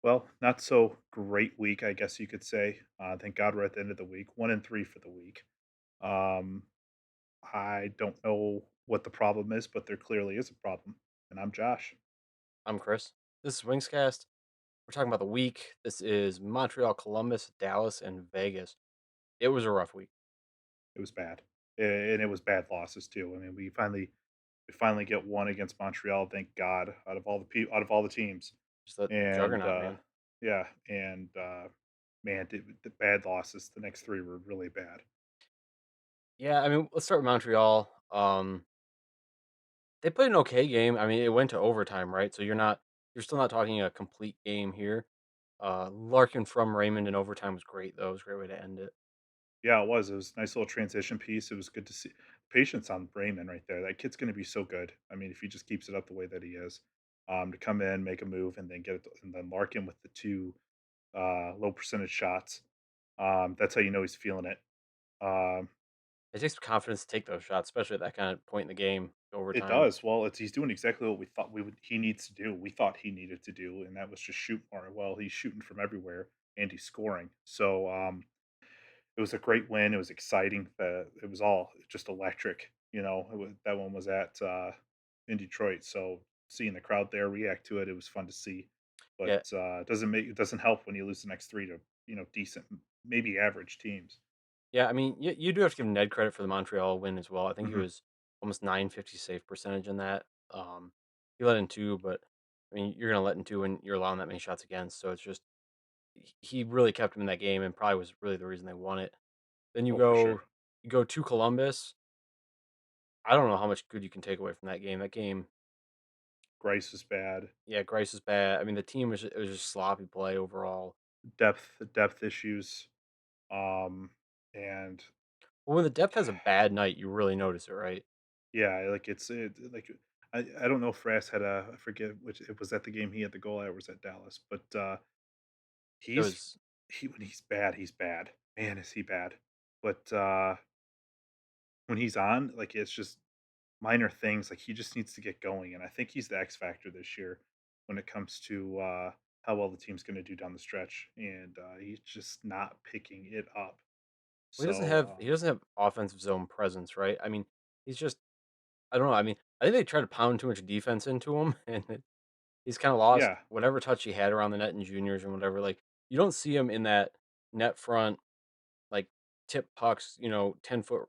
Well, not so great week, I guess you could say. Thank God we're at the end of the week. 1-3 for the week. Um, I don't know what the problem is, but there clearly is a problem. And I'm Josh. I'm Chris. This is Wingscast. We're talking about the week. This is Montreal, Columbus, Dallas, and Vegas. It was a rough week. It was bad, and it was bad losses too. I mean, we finally get one against Montreal. Thank God, out of all the teams, Just a and juggernaut, man. yeah, and man, the bad losses. The next three were really bad. Yeah, I mean, let's start with Montreal. They played an okay game. I mean, it went to overtime, right? So you're still not talking a complete game here. Larkin from Raymond in overtime was great, though. It was a great way to end it. Yeah, it was. It was a nice little transition piece. It was good to see patience on Brayman right there. That kid's going to be so good. I mean, if he just keeps it up the way that he is, to come in, make a move, and then get it, and then Larkin with the two low percentage shots. That's how you know he's feeling it. Um, It takes confidence to take those shots, especially at that kind of point in the game, it overtime. does. Well, he's doing exactly what we thought he needs to do. We thought he needed to do, and that was just shoot more. Well, he's shooting from everywhere and he's scoring. So it was a great win. It was exciting. It was all just electric. That one was at in Detroit. So seeing the crowd there react to it, it was fun to see. But Yeah, it doesn't help when you lose the next three to decent, maybe average teams. yeah. I mean, you do have to give Ned credit for the Montreal win as well. I think he Hmm. was almost 950 save percentage in that. He let in two, but I mean, you're gonna let in two when you're allowing that many shots against. So it's just he really kept him in that game, and probably was really the reason they won it. Then Oh, for sure. you go to Columbus. I don't know how much good you can take away from that game. That game, Grice is bad. yeah, Grice was bad. I mean, the team was it was just sloppy play overall. Depth issues. Um, and Well, when the depth has a bad night, you really notice it, right? yeah, like like I don't know if Frass had a I forget which it was at the game he had the goal at or was at Dallas, but It he's was he when he's bad, he's bad. Man, is he bad. But, when he's on, like, it's just minor things, like, he just needs to get going, and I think he's the X factor this year when it comes to, how well the team's gonna do down the stretch, and, he's just not picking it up. well, So, he doesn't have offensive zone presence, right? I mean, he's just I don't know. I mean, I think they tried to pound too much defense into him, and he's kind of lost yeah, whatever touch he had around the net in juniors and whatever. Like you don't see him in that net front like tip pucks, 10 foot,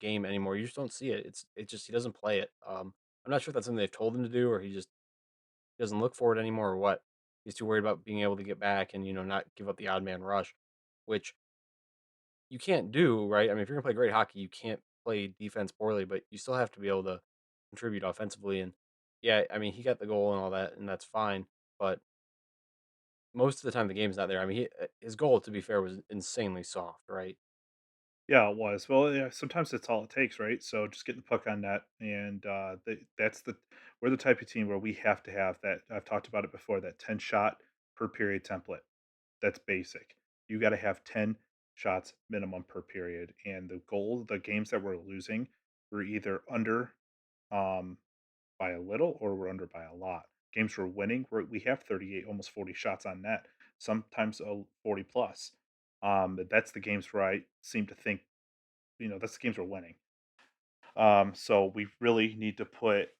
game anymore. You just don't see it. It just he doesn't play it. I'm not sure if that's something they've told him to do or he just doesn't look for it anymore or what. He's too worried about being able to get back and not give up the odd man rush, which you can't do, right? I mean, if you're gonna play great hockey, you can't play defense poorly, but you still have to be able to contribute offensively. And yeah, I mean, he got the goal and all that, and that's fine. But most of the time, the game's not there. I mean, his goal, to be fair, was insanely soft, right? yeah, it was. Well, yeah, sometimes that's all it takes, right? So just getting the puck on net, and, we're the type of team where we have to have that I've talked about it before, that 10 shot per period template. That's basic. You gotta have 10 shots minimum per period, and the games that we're losing, we're either under, um, by a little or we're under by a lot. Games we're winning, we have 38, almost 40 shots on net, sometimes, 40 plus. But that's the games where I seem to think, that's the games we're winning. So we really need to put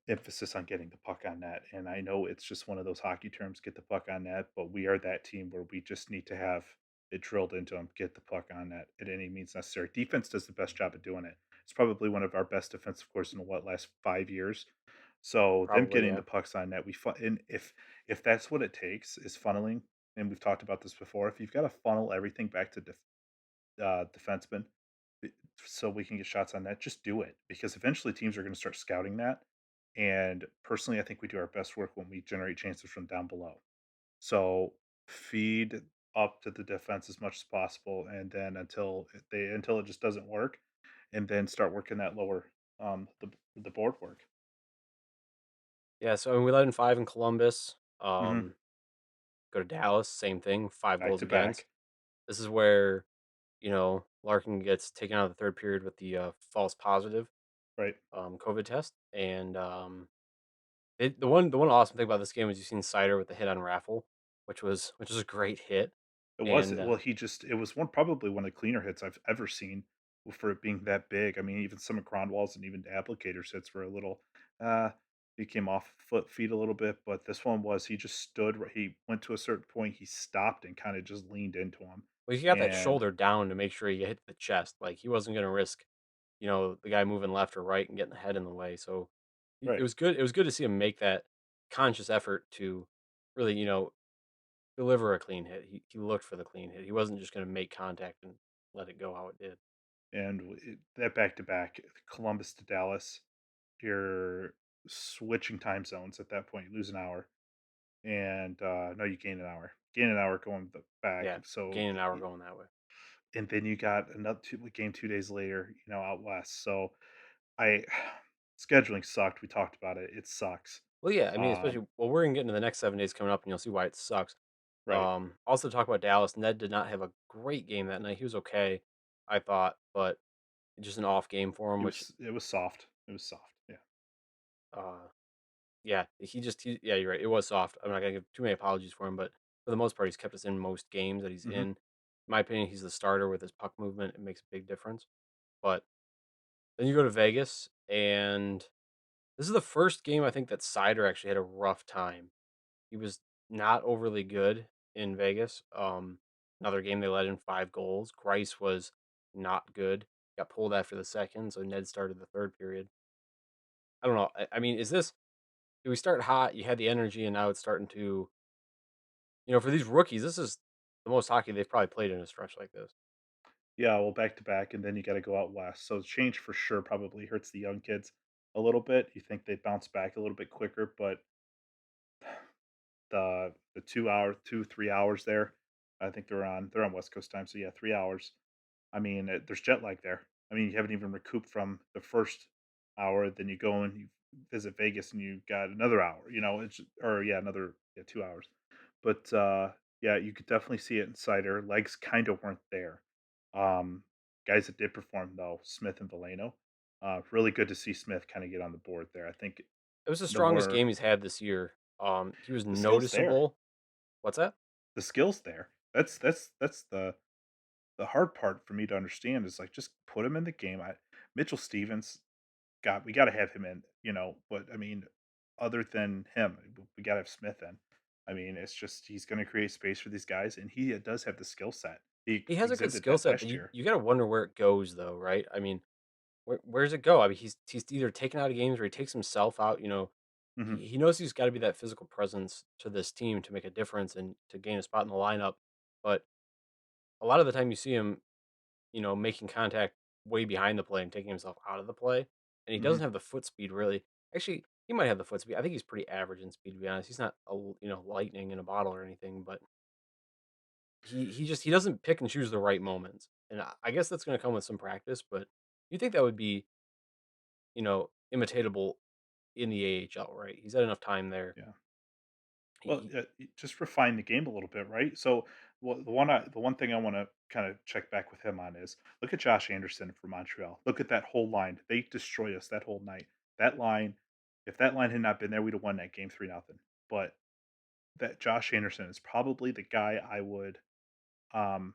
emphasis on getting the puck on net. And I know it's just one of those hockey terms, get the puck on net, but we are that team where we just need to have it drilled into them, get the puck on net at any means necessary. Defense does the best job of doing it. It's probably one of our best defensive cores in the last 5 years. So them Probably, getting yeah. the pucks on net, and if that's what it takes is funneling, and we've talked about this before. If you've got to funnel everything back to defensemen, b- so we can get shots on net, just do it because eventually teams are going to start scouting that. And personally, I think we do our best work when we generate chances from down below. So feed up to the defense as much as possible, and then until it just doesn't work, and then start working that lower the board work. Yeah, so, I mean, we let in 5 in Columbus, Hmm. go to Dallas, same thing, 5 Back goals to against. back, This is where, Larkin gets taken out of the 3rd period with the, false positive, right? COVID test, and, The one awesome thing about this game was you seen Cider with the hit on Raffle, which was a great hit, It was and, well, it was one probably one of the cleaner hits I've ever seen for it being that big. I mean, even some of Cronwall's and even the Applicator's hits were a little, uh, he came off feet a little bit, but this one was he just stood right he went to a certain point, he stopped and kinda just leaned into him, well, he got that and shoulder down to make sure he hit the chest, like, he wasn't gonna risk, the guy moving left or right and getting the head in the way, so right, it was good to see him make that conscious effort to really, deliver a clean hit. He looked for the clean hit. He wasn't just gonna make contact and let it go how it did. and that back to back, Columbus to Dallas, you're switching time zones at that point, you lose an hour, and, no, you gain an hour going back, Yeah, so gain an hour going that way. and then you got another game 2 days later, out west, so I scheduling sucked, we talked about it, it sucks. Well, yeah, I mean, Um, especially we're gonna get into the next 7 days coming up, and you'll see why it sucks. right. Also talk about Dallas. Ned did not have a great game that night. He was okay, I thought, but just an off game for him, which It was soft. It was soft, yeah. uh yeah, yeah, you're right. It was soft. I'm not gonna give too many apologies for him, but for the most part, he's kept us in most games that he's Mhm. in. In my opinion, he's the starter with his puck movement. It makes a big difference. But then you go to Vegas, and this is the first game I think that Sider actually had a rough time. He was not overly good in Vegas. Another game they let in 5 goals. Grice was not good. Got pulled after the second, so Ned started the third period. I don't know. I mean, do we start hot? You had the energy, and now it's starting to, for these rookies, this is the most hockey they've probably played in a stretch like this. Yeah, well, back to back, and then you gotta go out west, so change for sure probably hurts the young kids a little bit. You think they'd bounce back a little bit quicker, but the 2 3 hours there, I think they're on West Coast time, so yeah, 3 hours. I mean, there's jet lag there. I mean, you haven't even recouped from the first hour, then you go and you visit Vegas and you got another hour, it's or yeah, another yeah, 2 hours. But yeah, you could definitely see it in Cider. Legs kind of weren't there. Um, guys that did perform though, Smith and Valeno. Really good to see Smith kind of get on the board there. I think It was the the strongest more game he's had this year. He was the skills there, noticeable. What's that? the skills there. That's the hard part for me to understand is like just put him in the game. Mitchell Stevens we gotta have him in, but I mean, other than him, we gotta have Smith in. I mean, it's just he's gonna create space for these guys, and he does have the skill set. He He has a good exhibited skill that set, but last you year. you gotta wonder where it goes though, right? I mean, where's it go? I mean, he's either taken out of games or he takes himself out. Mhm. He knows he's got to be that physical presence to this team to make a difference and to gain a spot in the lineup. But a lot of the time, you see him, making contact way behind the play and taking himself out of the play, and he Mhm. doesn't have the foot speed really. Actually, he might have the foot speed. I think he's pretty average in speed to be honest. He's not lightning in a bottle or anything, but he doesn't pick and choose the right moments, and I guess that's going to come with some practice. But you think that would be imitatable in the AHL, right? He's had enough time there. Yeah. Well, He just refine the game a little bit, right? So, the one thing I want to kind of check back with him on is look at Josh Anderson for Montreal. Look at that whole line. They destroyed us that whole night. That line, if that line had not been there, we'd have won that game 3-0. But that Josh Anderson is probably the guy I would um,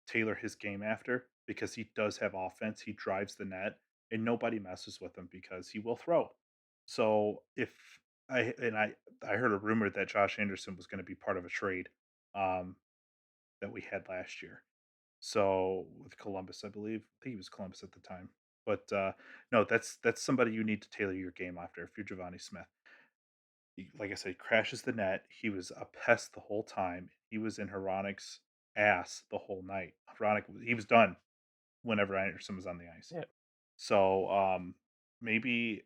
tailor his game after because he does have offense. He drives the net, and nobody messes with him because he will throw. So if I and I heard a rumor that Josh Anderson was going to be part of a trade um, that we had last year. So with Columbus, I believe, I think he was Columbus at the time. But no, that's somebody you need to tailor your game after if you're Giovanni Smith. Like I said, he crashes the net. He was a pest the whole time. He was in Hronik's ass the whole night. Hronik, he was done whenever Anderson was on the ice. Yeah. So maybe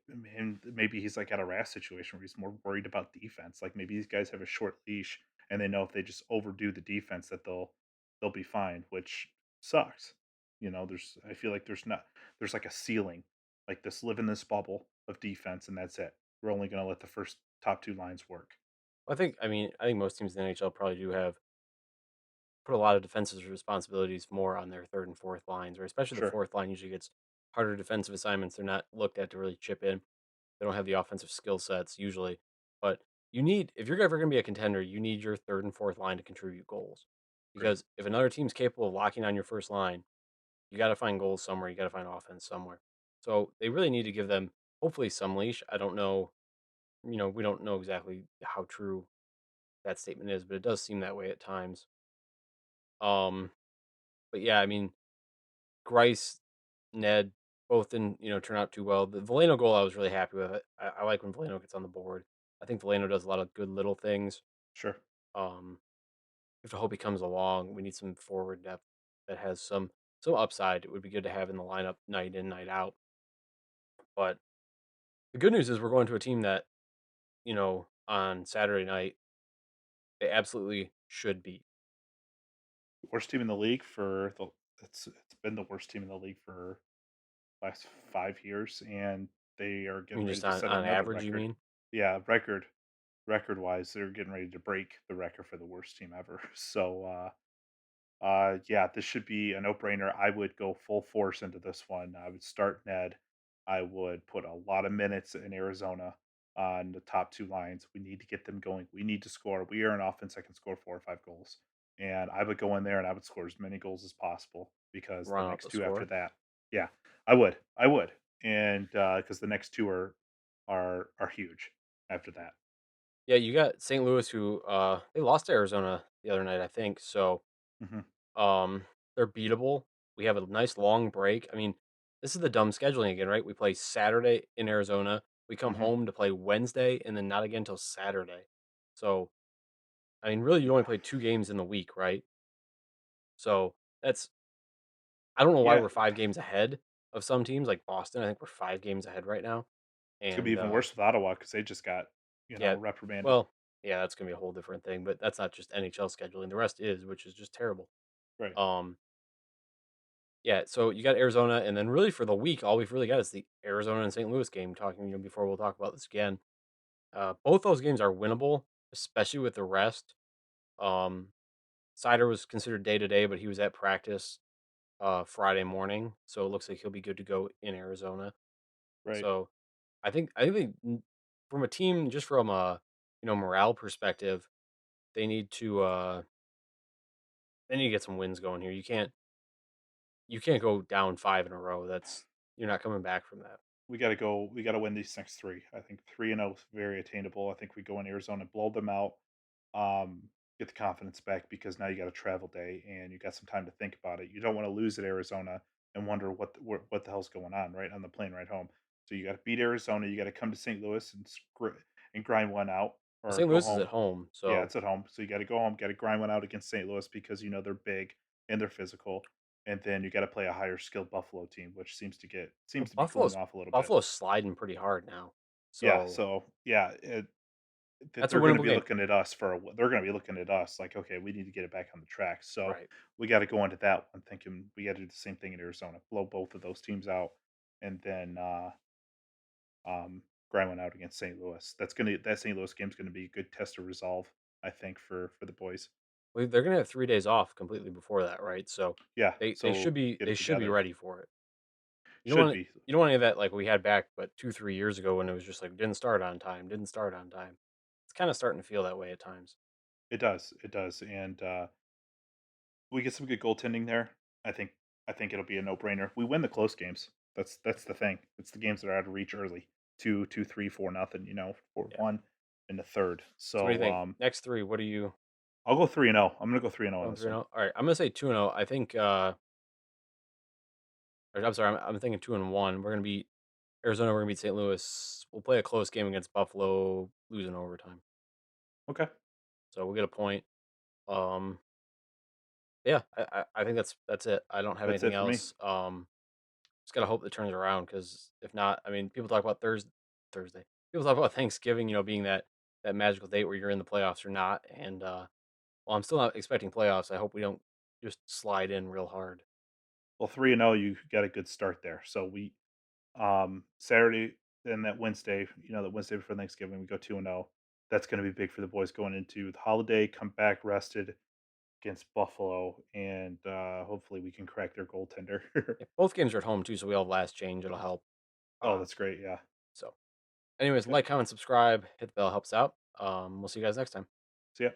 he's like at a Rass situation where he's more worried about defense. Like maybe these guys have a short leash and they know if they just overdo the defense that they'll be fine, which sucks. I feel like there's like a ceiling, like this live in this bubble of defense and that's it. We're only gonna let the first top two lines work. I think most teams in the NHL probably do have put a lot of defensive responsibilities more on their third and fourth lines, or especially the Sure. fourth line usually gets harder defensive assignments. They're not looked at to really chip in. They don't have the offensive skill sets usually. But you need if you're ever going to be a contender, you need your third and fourth line to contribute goals. Great. Because if another team's capable of locking on your first line, you got to find goals somewhere. You got to find offense somewhere. So they really need to give them hopefully some leash. I don't know. We don't know exactly how true that statement is, but it does seem that way at times. Um, but yeah, I mean, Grice, Ned, both didn't turn out too well. The Veleno goal, I was really happy with it. I like when Veleno gets on the board. I think Veleno does a lot of good little things. Sure. Um, you have to hope he comes along. We need some forward depth that has some upside. It would be good to have in the lineup night in, night out. But the good news is we're going to a team that on Saturday night they absolutely should beat. Worst team in the league for the it's been the worst team in the league for last 5 years, and they are I getting mean, ready just to set on another average, you record. mean? Yeah, record-wise, they're getting ready to break the record for the worst team ever. So, yeah, this should be a no-brainer. I would go full force into this one. I would start Ned. I would put a lot of minutes in Arizona on the top 2 lines. We need to get them going. We need to score. We are an offense that can score 4 or 5 goals. And I would go in there and I would score as many goals as possible because the Run up next the 2 after score. that, yeah, I would. I would. And because the next 2 are huge after that. Yeah, you got St. Louis who they lost to Arizona the other night, I think. So Mhm. they're beatable. We have a nice long break. I mean, this is the dumb scheduling again, right? We play Saturday in Arizona. We come Mhm. home to play Wednesday and then not again till Saturday. So I mean, really you only play two games in the week, right? So that's I don't know why Yeah, we're 5 games ahead of some teams like Boston. I think we're 5 games ahead right now. it's gonna be And even worse with Ottawa because they just got, yeah, reprimanded. well, yeah, that's gonna be a whole different thing, but that's not just NHL scheduling. The rest is, which is just terrible. Right. Um, yeah, so you got Arizona, and then really for the week, all we've really got is the Arizona and St. Louis game. Talking, before we'll talk about this again. Both those games are winnable, especially with the rest. Um, Sider was considered day to day, but he was at practice Friday morning, so it looks like he'll be good to go in Arizona. Right. So from a team, just from a morale perspective, they need to uh they need to get some wins going here. You can't go down 5 in a row. That's You're not coming back from that. We gotta win these next 3. I think 3-0 is very attainable. I think we go in Arizona, blow them out, get the confidence back because now you got a travel day and you got some time to think about it. You don't wanna lose at Arizona and wonder what the hell's going on, right, on the plane ride home. So you gotta beat Arizona, you gotta come to St. Louis and grind one out Well, or St. go Louis is at home. home, Yeah, so it's at home. So you gotta go home, gotta grind one out against St. Louis because they're big and they're physical. And then you gotta play a higher skilled Buffalo team, which seems to be cooling Buffalo's off a little bit. Buffalo's sliding pretty hard now. Yeah, So so yeah, that's a they're gonna winnable be game, looking at us they're gonna be looking at us like, okay, we need to get it back on the track. So right? we got to go into that one thinking we got to do the same thing in Arizona, blow both of those teams out, and then grind one out against St. Louis. That St. Louis game's gonna be a good test of resolve, I think, for the boys. Well, they're gonna have 3 days off completely before that, right? So Yeah, they should so be get they it should be together. ready for it. Should be. You don't want any of that like we had back, but 2 3 years ago when it was just like didn't start on time, didn't start on time. It's kind of starting to feel that way at times. It does, and we get some good goaltending there. I think I think it'll be a no-brainer. We win the close games. That's the thing. It's the games that are out of reach early. 2, 2, 3, 4, nothing, 4, Yeah. 1 in the third. So what do you So think? Next three, what do you I'll go 3-0. I'm gonna go 3-0 on going this 3 one. 0? All right, I'm gonna say 2-0. I think or I'm sorry, I'm thinking 2-1. We're gonna beat Arizona, we're gonna beat St. Louis. We'll play a close game against Buffalo, losing overtime. Okay. So we'll get a point. Um yeah, I think that's it. I don't have That's anything it for me. else. Just gotta hope it turns around because if not, I mean, people talk about Thursday. People talk about Thanksgiving, being that magical date where you're in the playoffs or not. And while I'm still not expecting playoffs, I hope we don't just slide in real hard. Well, 3-0, you got a good start there. So Saturday, then that Wednesday before Thanksgiving, we go 2-0. That's gonna be big for the boys going into the holiday, come back rested against Buffalo, and hopefully we can crack their goaltender. Yeah, both games are at home too, so we all have last change. It'll help. Oh, Uh, that's great. Yeah. so Anyways, Yep. like, comment, subscribe, hit the bell helps out. We'll see you guys next time. See ya.